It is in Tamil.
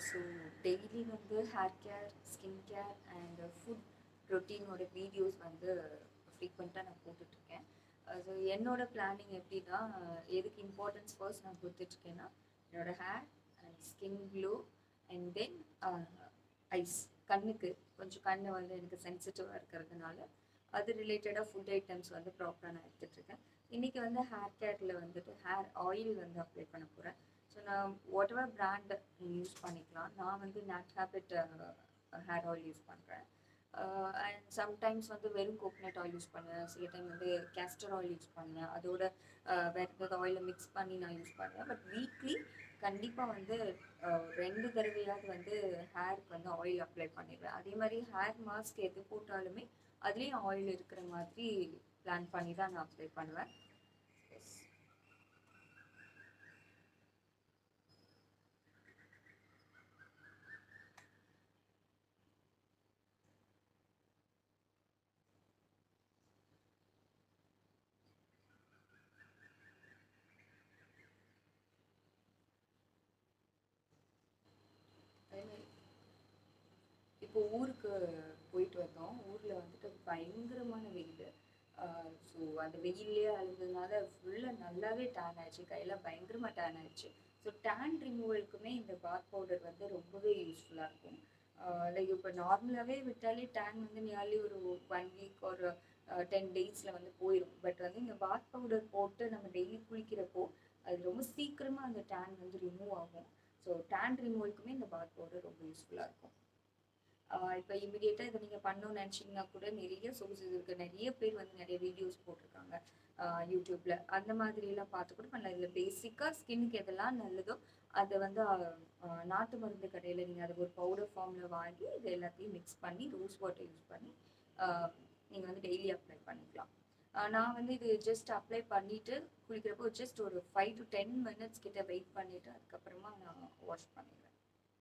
ஸோ டெய்லி வந்து hair care, skin care and food ரொட்டீனோட வீடியோஸ் வந்து ஃப்ரீக்வெண்ட்டாக நான் போட்டுட்ருக்கேன். ஸோ என்னோட பிளானிங் எப்படின்னா, எதுக்கு இம்பார்ட்டன்ஸ் ஃபர்ஸ்ட் நான் கொடுத்துட்ருக்கேன்னா, என்னோட hair and skin glow and then eyes, கண்ணுக்கு கொஞ்சம் கண் வந்து எனக்கு சென்சிட்டிவாக இருக்கிறதுனால அது ரிலேட்டடாக ஃபுட் ஐட்டம்ஸ் வந்து ப்ராப்பராக நான் எடுத்துகிட்ருக்கேன். இன்றைக்கி வந்து ஹேர் கேரில் வந்துட்டு ஹேர் ஆயில் வந்து அப்ளை பண்ண போகிறேன். ஸோ நான் வாட் எவர் பிராண்ட் யூஸ் பண்ணிக்கலாம். நான் வந்து NAT habit hair oil use பண்ணுறேன். அண்ட் சம்டைம்ஸ் வந்து வெறும் கோகனட் ஆயில் யூஸ் பண்ணுவேன். சில டைம் வந்து கேஸ்டர் ஆயில் யூஸ் பண்ணுவேன். அதோட வேறு ஏதாவது ஆயிலை மிக்ஸ் பண்ணி நான் யூஸ் பண்ணுவேன். பட் வீக்லி கண்டிப்பாக வந்து 2 தடவையாவது வந்து ஹேருக்கு வந்து ஆயில் அப்ளை பண்ணிடுவேன். அதே மாதிரி ஹேர் மாஸ்க் எது போட்டாலுமே அதுலேயும் ஆயில் இருக்கிற மாதிரி பிளான் பண்ணி தான் நான் அப்ளை பண்ணுவேன். எஸ். இப்போ ஊருக்கு போயிட்டு வந்தோம். ஊரில் வந்துட்டு பயங்கரமான வெயில். ஸோ அந்த வெயிலே அழுந்ததுனால ஃபுல்லாக நல்லாவே டேன் ஆயிடுச்சு. கையெல்லாம் பயங்கரமாக டேன் ஆயிடுச்சு. ஸோ டேன் ரிமூவலுக்குமே இந்த பாத் பவுடர் வந்து ரொம்பவே யூஸ்ஃபுல்லாக இருக்கும். லைக் இப்போ நார்மலாகவே விட்டாலே டேன் வந்து நியர்லி ஒரு 1 வீக் ஒரு 10 டேஸில் வந்து போயிடும். பட் வந்து இந்த பாத் பவுடர் போட்டு நம்ம டெய்லி குளிக்கிறப்போ அது ரொம்ப சீக்கிரமாக அந்த டேன் வந்து ரிமூவ் ஆகும். ஸோ டேன் ரிமூவலுக்குமே இந்த பாத் பவுடர் ரொம்ப யூஸ்ஃபுல்லாக இருக்கும். இப்போ இமீடியட்டாக இதை நீங்கள் பண்ணணும்னு நினச்சிங்கன்னா கூட நிறைய சோர்ஸஸ் இருக்குது. நிறைய பேர் வந்து நிறைய வீடியோஸ் போட்டிருக்காங்க யூடியூப்பில். அந்த மாதிரிலாம் பார்த்து கூட பண்ணலாம். இதில் பேசிக்காக ஸ்கின்னுக்கு எதெல்லாம் நல்லதோ அதை வந்து நாட்டு மருந்து கடையில் நீங்கள் அதை ஒரு பவுடர் ஃபார்மில் வாங்கி இது எல்லாத்தையும் மிக்ஸ் பண்ணி ரோஸ் வாட்டர் யூஸ் பண்ணி நீங்கள் வந்து டெய்லி அப்ளை பண்ணிக்கலாம். நான் வந்து இது ஜஸ்ட் அப்ளை பண்ணிவிட்டு குளிக்கிறப்போ ஜஸ்ட் ஒரு 5 to 10 minutes கிட்ட வெயிட் பண்ணிவிட்டு அதுக்கப்புறமா நான் வாஷ் பண்ணிடுவேன்.